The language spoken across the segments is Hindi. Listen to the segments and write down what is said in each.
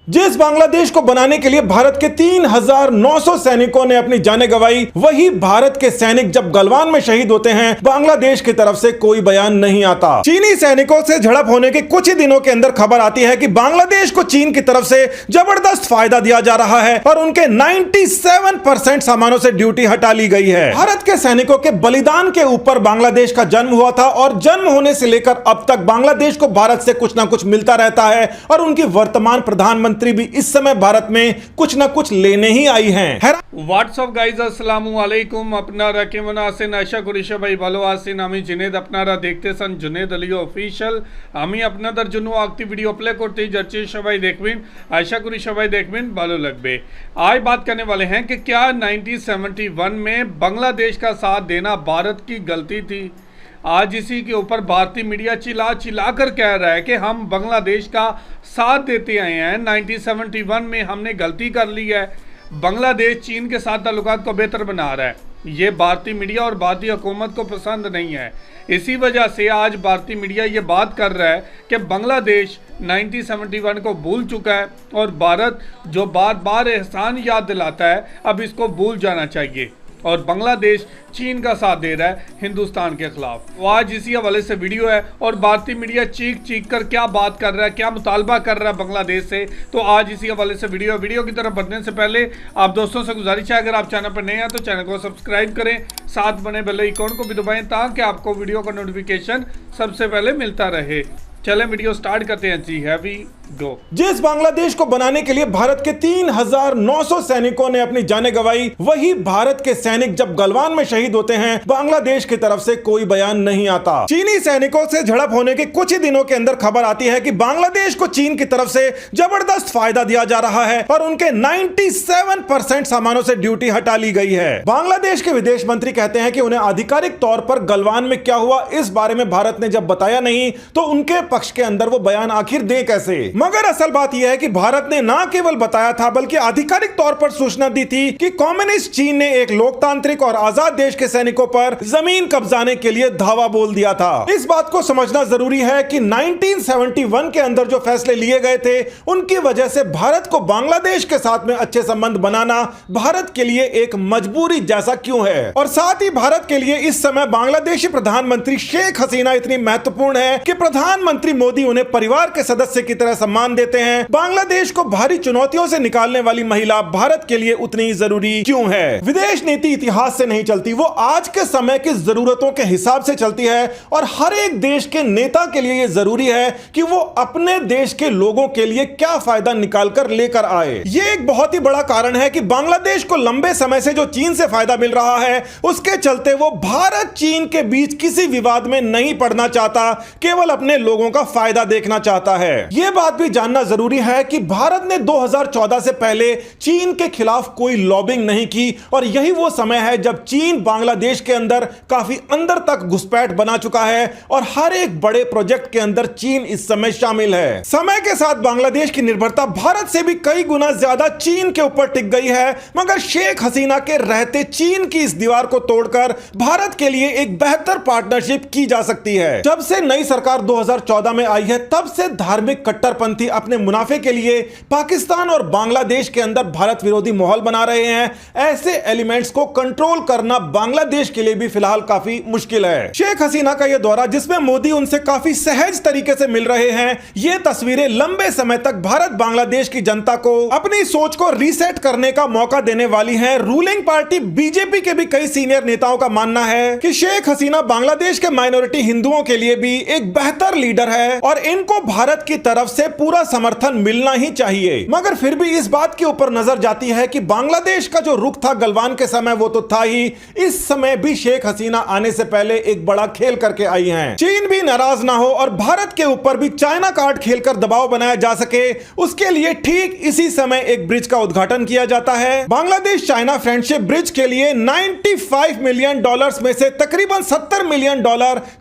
जिस बांग्लादेश को बनाने के लिए भारत के 3,900 सैनिकों ने अपनी जानें गंवाई, वही भारत के सैनिक जब गलवान में शहीद होते हैं, बांग्लादेश की तरफ से कोई बयान नहीं आता। चीनी सैनिकों से झड़प होने के कुछ ही दिनों के अंदर खबर आती है कि बांग्लादेश को चीन की तरफ से जबरदस्त फायदा दिया जा रहा है और उनके 97% सामानों से ड्यूटी हटा ली गई है। भारत के सैनिकों के बलिदान के ऊपर बांग्लादेश का जन्म हुआ था और जन्म होने से लेकर अब तक बांग्लादेश को भारत से कुछ ना कुछ मिलता रहता है और उनकी वर्तमान प्रधानमंत्री भी इस समय भारत में कुछ ना कुछ लेने ही आई हैं। व्हाट्सअप गाइज अस्सलामु अलैकुम। আপনারা কেমন আছেন? আশা করি সবাই ভালো আছেন। আমি জুনেদ, আপনারা দেখতেছেন জুনেদ আলী অফিশিয়াল। আমি আপনাদের জন্য একটি ভিডিও প্লে করতে যাচ্ছি, সবাই দেখবেন। আশা করি সবাই দেখবেন, ভালো লাগবে। आज बात करने वाले हैं कि क्या 1971 में बांग्लादेश का साथ देना भारत की गलती थी। आज इसी के ऊपर भारतीय मीडिया चिल्ला कर कह रहा है कि हम बांग्लादेश का साथ देते आए हैं, 1971 में हमने गलती कर ली है, बांग्लादेश चीन के साथ ताल्लुकात को बेहतर बना रहा है। ये भारतीय मीडिया और भारतीय हुकूमत को पसंद नहीं है। इसी वजह से आज भारतीय मीडिया ये बात कर रहा है कि बांग्लादेश 1971 को भूल चुका है और भारत जो बार बार एहसान याद दिलाता है, अब इसको भूल जाना चाहिए और बांग्लादेश चीन का साथ दे रहा है हिंदुस्तान के खिलाफ। तो आज इसी हवाले से वीडियो है और भारतीय मीडिया चीख कर क्या बात कर रहा है, क्या मुतालबा कर रहा है बांग्लादेश से, तो आज इसी हवाले से वीडियो की तरफ बढ़ने से पहले आप दोस्तों से गुजारिश है, अगर आप चैनल पर नए हैं तो चैनल को सब्सक्राइब करें, साथ बने बेल आइकन को भी दबाएं ताकि आपको वीडियो का नोटिफिकेशन सबसे पहले मिलता रहे। चले वीडियो स्टार्ट करते हैं। जी है गो। जिस बांग्लादेश को बनाने के लिए भारत के 3,900 सैनिकों ने अपनी जानें गंवाई, वही भारत के सैनिक जब गलवान में शहीद होते हैं, बांग्लादेश की तरफ से कोई बयान नहीं आता। चीनी सैनिकों से झड़प होने के कुछ ही दिनों के अंदर खबर आती है कि बांग्लादेश को चीन की तरफ से जबरदस्त फायदा दिया जा रहा है और उनके 97% सामानों से ड्यूटी हटा ली गई है। बांग्लादेश के विदेश मंत्री कहते हैं कि उन्हें आधिकारिक तौर पर गलवान में क्या हुआ इस बारे में भारत ने जब बताया नहीं, तो उनके पक्ष के अंदर वो बयान आखिर दे कैसे। मगर असल बात यह है कि भारत ने ना केवल बताया था बल्कि आधिकारिक तौर पर सूचना दी थी कि कम्युनिस्ट चीन ने एक लोकतांत्रिक और आजाद देश के सैनिकों पर जमीन कब्जाने के लिए धावा बोल दिया था। इस बात को समझना जरूरी है कि 1971 के अंदर जो फैसले लिए गए थे, उनकी वजह से भारत को बांग्लादेश के साथ में अच्छे संबंध बनाना भारत के लिए एक मजबूरी जैसा क्यों है। और साथ ही भारत के लिए इस समय बांग्लादेशी प्रधानमंत्री शेख हसीना इतनी महत्वपूर्ण है कि प्रधानमंत्री मोदी उन्हें परिवार के सदस्य की तरह सम्मान देते हैं। बांग्लादेश को भारी चुनौतियों से निकालने वाली महिला भारत के लिए उतनी जरूरी क्यों है। विदेश नीति इतिहास से नहीं चलती, वो आज के समय की जरूरतों के हिसाब से चलती है और हर एक देश के नेता के लिए यह जरूरी है कि वो अपने देश के लोगों के लिए क्या फायदा निकाल कर लेकर आए। ये एक बहुत ही बड़ा कारण है कि बांग्लादेश को लंबे समय से जो चीन से फायदा मिल रहा है, उसके चलते वो भारत चीन के बीच किसी विवाद में नहीं पड़ना चाहता, केवल अपने लोगों का फायदा देखना चाहता है। यह बात भी जानना जरूरी है कि भारत ने 2014 से पहले चीन के खिलाफ कोई लॉबिंग नहीं की और यही वो समय है जब चीन बांग्लादेश के अंदर काफी अंदर तक घुसपैठ बना चुका है और हर एक बड़े प्रोजेक्ट के अंदर चीन इस समय शामिल है। समय के साथ बांग्लादेश की निर्भरता भारत से भी कई गुना ज्यादा चीन के ऊपर टिक गई है, मगर शेख हसीना के रहते चीन की इस दीवार को तोड़कर भारत के लिए एक बेहतर पार्टनरशिप की जा सकती है। जब से नई सरकार 2014 में आई है, तब से धार्मिक कट्टरपंथी अपने मुनाफे के लिए पाकिस्तान और बांग्लादेश के अंदर भारत विरोधी माहौल बना रहे हैं। ऐसे एलिमेंट्स को कंट्रोल करना बांग्लादेश के लिए भी फिलहाल काफी मुश्किल है। शेख हसीना का यह दौरा, जिसमें मोदी उनसे काफी सहज तरीके से मिल रहे हैं, ये तस्वीरें लंबे समय तक भारत बांग्लादेश की जनता को अपनी सोच को रीसेट करने का मौका देने वाली है। रूलिंग पार्टी बीजेपी के भी कई सीनियर नेताओं का मानना है कि शेख हसीना बांग्लादेश के माइनॉरिटी हिंदुओं के लिए भी एक बेहतर लीडर है और इनको भारत की तरफ से पूरा समर्थन मिलना ही चाहिए। मगर फिर भी इस बात के ऊपर नजर जाती है कि बांग्लादेश का जो रुख था गलवान के समय, वो तो था ही, इस समय भी शेख हसीना आने से पहले एक बड़ा खेल करके आई हैं। चीन भी नाराज ना हो और भारत के ऊपर भी चाइना कार्ड खेलकर दबाव बनाया जा सके, उसके लिए ठीक इसी समय एक ब्रिज का उद्घाटन किया जाता है। बांग्लादेश चाइना फ्रेंडशिप ब्रिज के लिए $95 मिलियन में से तकरीबन $70 मिलियन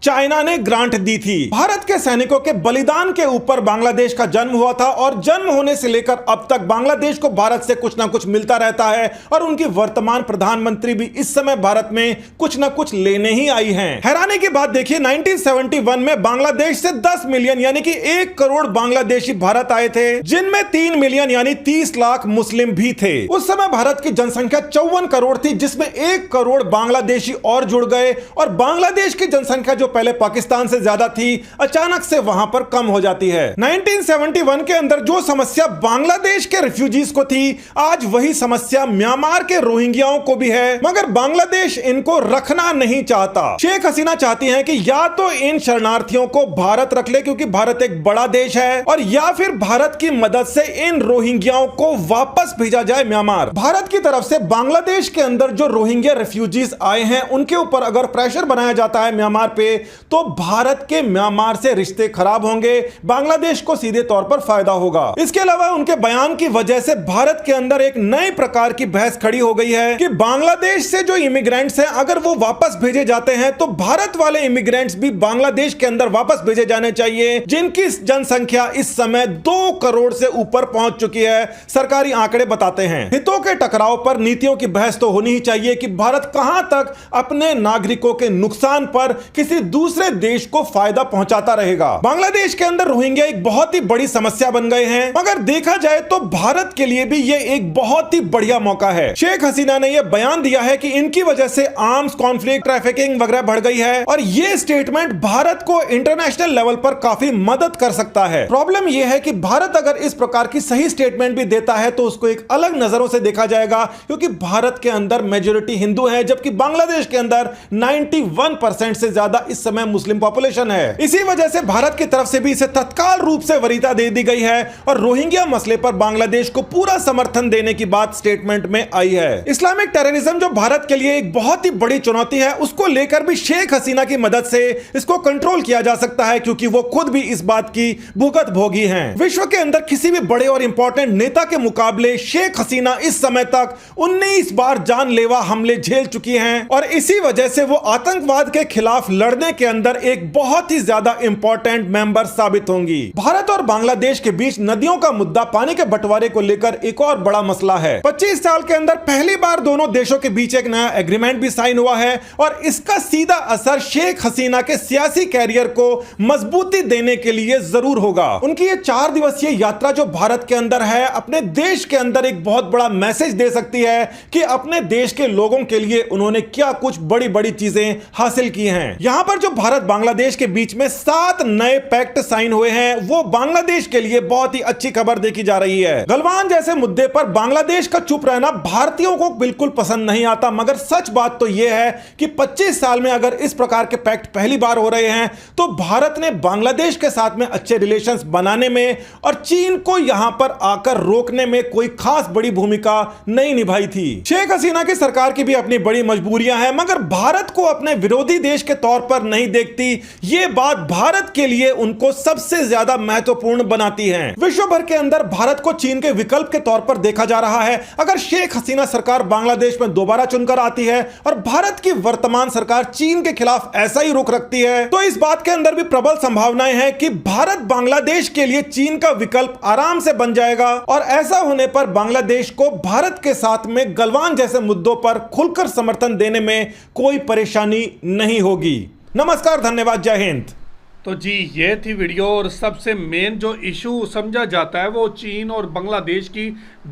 चाइना ने ग्रांट दी थी। भारत के सैनिकों के बलिदान के ऊपर बांग्लादेश का का जन्म हुआ था और जन्म होने से लेकर अब तक बांग्लादेश को भारत से कुछ ना कुछ मिलता रहता है और उनकी वर्तमान प्रधानमंत्री भी इस समय भारत में कुछ ना कुछ लेने ही आई हैं। हैरानी की बात देखिए, 1971 में बांग्लादेश से 10 मिलियन यानी कि 1 करोड़ बांग्लादेशी भारत आए थे, जिनमें 3 मिलियन यानी 30 लाख मुस्लिम भी थे। उस समय भारत की जनसंख्या 54 करोड़ थी, जिसमें 1 करोड़ बांग्लादेशी और जुड़ गए और बांग्लादेश की जनसंख्या जो पहले पाकिस्तान से ज्यादा थी, अचानक से वहां पर कम हो जाती है। 1971 के अंदर जो समस्या बांग्लादेश के रिफ्यूजीज को थी, आज वही समस्या म्यांमार के रोहिंग्याओं को भी है, मगर बांग्लादेश इनको रखना नहीं चाहता। शेख हसीना चाहती हैं कि या तो इन शरणार्थियों को भारत रख ले क्योंकि भारत एक बड़ा देश है, और या फिर भारत की मदद से इन रोहिंग्याओं को वापस भेजा जाए म्यांमार। भारत की तरफ से बांग्लादेश के अंदर जो रोहिंग्या रिफ्यूजीज आए हैं उनके ऊपर अगर प्रेशर बनाया जाता है म्यांमार पे, तो भारत के म्यांमार से रिश्ते खराब होंगे, बांग्लादेश को सीधे तौर पर फायदा होगा। इसके अलावा उनके बयान की वजह से भारत के अंदर एक नए प्रकार की बहस खड़ी हो गई है कि बांग्लादेश से जो इमिग्रेंट्स हैं अगर वो वापस भेजे जाते हैं तो भारत वाले इमिग्रेंट्स भी बांग्लादेश के अंदर वापस भेजे जाने चाहिए, जिनकी जनसंख्या इस समय 2 करोड़ से ऊपर पहुंच चुकी है, सरकारी आंकड़े बताते हैं। हितों के टकराव पर नीतियों की बहस तो होनी ही चाहिए कि भारत कहां तक अपने नागरिकों के नुकसान पर किसी दूसरे देश को फायदा पहुंचाता रहेगा। बांग्लादेश के अंदर रोहिंग्या एक बहुत ही बड़ी समस्या बन गए हैं, मगर देखा जाए तो भारत के लिए भी यह एक बहुत ही बढ़िया मौका है। शेख हसीना ने यह बयान दिया है कि इनकी वजह से आर्म्स कॉन्फ्लिक्ट, ट्रैफिकिंग वगैरह बढ़ गई है और यह स्टेटमेंट भारत को इंटरनेशनल लेवल पर काफी मदद कर सकता है। प्रॉब्लम यह है कि भारत अगर इस प्रकार की सही स्टेटमेंट भी देता है तो उसको एक अलग नजरों से देखा जाएगा, क्योंकि भारत के अंदर मेजॉरिटी हिंदू है, जबकि बांग्लादेश के अंदर 91% से ज्यादा इस समय मुस्लिम पॉपुलेशन है। इसी वजह से भारत की तरफ से भी इसे तत्काल रूप से वरीयता दे दी गई है और रोहिंग्या मसले पर बांग्लादेश को पूरा समर्थन देने की बात स्टेटमेंट में आई है। इस्लामिक टेररिज्म जो भारत के लिए एक बहुत ही बड़ी चुनौती है, उसको लेकर भी शेख हसीना की मदद से इसको कंट्रोल किया जा सकता है, क्योंकि वो खुद भी इस बात की भुगत भोगी हैं। विश्व के अंदर किसी भी बड़े और इंपॉर्टेंट नेता के मुकाबले शेख हसीना इस समय तक 19 बार जानलेवा हमले झेल चुकी हैं और इसी वजह से वो आतंकवाद के खिलाफ लड़ने के अंदर एक बहुत ही ज्यादा इंपॉर्टेंट मेंबर साबित होंगी। भारत और बांग्लादेश के बीच नदियों का मुद्दा, पानी के बंटवारे को लेकर एक और बड़ा मसला है। 25 साल के अंदर पहली बार दोनों देशों के बीच एक नया एग्रीमेंट भी साइन हुआ है और इसका सीधा असर शेख हसीना के सियासी कैरियर को मजबूती देने के लिए जरूर होगा। उनकी ये 4 दिवसीय यात्रा जो भारत के अंदर है, अपने देश के अंदर एक बहुत बड़ा मैसेज दे सकती है कि अपने देश के लोगों के लिए उन्होंने क्या कुछ बड़ी बड़ी चीजें हासिल की हैं। यहां पर जो भारत बांग्लादेश के बीच में 7 नए पैक्ट साइन हुए हैं, वो बांग्लादेश के लिए बहुत ही अच्छी खबर देखी जा रही है। गलवान जैसे मुद्दे पर बांग्लादेश का चुप रहना भारतीयों को बिल्कुल पसंद नहीं आता, मगर सच बात तो यह है कि 25 साल में अगर इस प्रकार के पैक्ट पहली बार हो रहे हैं तो भारत ने बांग्लादेश के साथ में अच्छे रिलेशंस बनाने में और चीन को यहां पर आकर रोकने में कोई खास बड़ी भूमिका नहीं निभाई थी। शेख हसीना की सरकार की भी अपनी बड़ी मजबूरियां हैं, मगर भारत को अपने विरोधी देश के तौर पर नहीं देखती। यह बात भारत के लिए उनको सबसे ज्यादा महत्वपूर्ण बनाती है। विश्व भर के अंदर भारत को चीन के विकल्प के तौर पर देखा जा रहा है। अगर शेख हसीना सरकार बांग्लादेश में दोबारा चुनकर आती है और भारत की वर्तमान सरकार चीन के खिलाफ ऐसा ही रुख रखती है, तो इस बात के अंदर भी प्रबल संभावनाएं हैं कि भारत बांग्लादेश के लिए चीन का विकल्प आराम से बन जाएगा और ऐसा होने पर बांग्लादेश को भारत के साथ में गलवान जैसे मुद्दों पर खुलकर समर्थन देने में कोई परेशानी नहीं होगी। नमस्कार, धन्यवाद, जय हिंद। तो जी, ये थी वीडियो और सबसे मेन जो इशू समझा जाता है वो चीन और बांग्लादेश की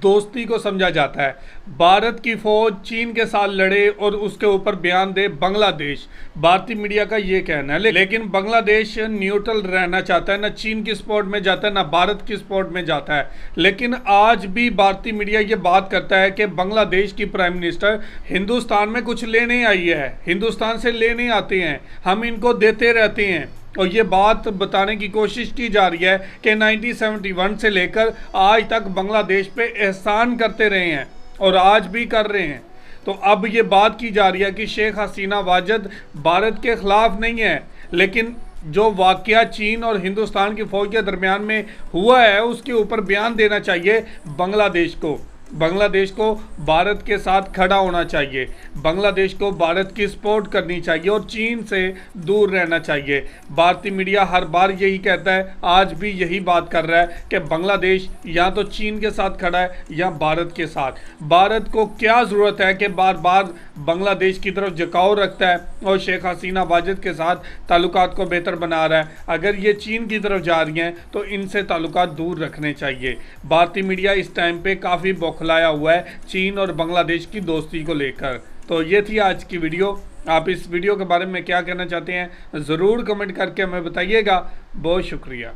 दोस्ती को समझा जाता है। भारत की फौज चीन के साथ लड़े और उसके ऊपर बयान दे बांग्लादेश। भारतीय मीडिया का ये कहना है, लेकिन बांग्लादेश न्यूट्रल रहना चाहता है, ना चीन की सपोर्ट में जाता है ना भारत की सपोर्ट में जाता है। लेकिन आज भी भारतीय मीडिया ये बात करता है कि बांग्लादेश की प्राइम मिनिस्टर हिंदुस्तान में कुछ लेने आई है, हिंदुस्तान से लेने आते हैं, हम इनको देते रहते हैं। और ये बात बताने की कोशिश की जा रही है कि 1971 से लेकर आज तक बांग्लादेश पे एहसान करते रहे हैं और आज भी कर रहे हैं। तो अब ये बात की जा रही है कि शेख हसीना वाजिद भारत के खिलाफ नहीं है, लेकिन जो वाकया चीन और हिंदुस्तान की फौज के दरमियान में हुआ है उसके ऊपर बयान देना चाहिए बांग्लादेश को। बांग्लादेश को भारत के साथ खड़ा होना चाहिए, बांग्लादेश को भारत की सपोर्ट करनी चाहिए और चीन से दूर रहना चाहिए। भारतीय मीडिया हर बार यही कहता है, आज भी यही बात कर रहा है कि बांग्लादेश या तो चीन के साथ खड़ा है या भारत के साथ। भारत को क्या ज़रूरत है कि बार बार बांग्लादेश की तरफ झुकाव रखता है और शेख हसीना वाजिद के साथ ताल्लुकात को बेहतर बना रहा है। अगर ये चीन की तरफ जा रही हैं तो इनसे ताल्लुकात दूर रखने चाहिए। भारतीय मीडिया इस टाइम पे काफ़ी बौखलाया हुआ है चीन और बांग्लादेश की दोस्ती को लेकर। तो ये थी आज की वीडियो। आप इस वीडियो के बारे में क्या कहना चाहते हैं ज़रूर कमेंट करके हमें बताइएगा। बहुत शुक्रिया।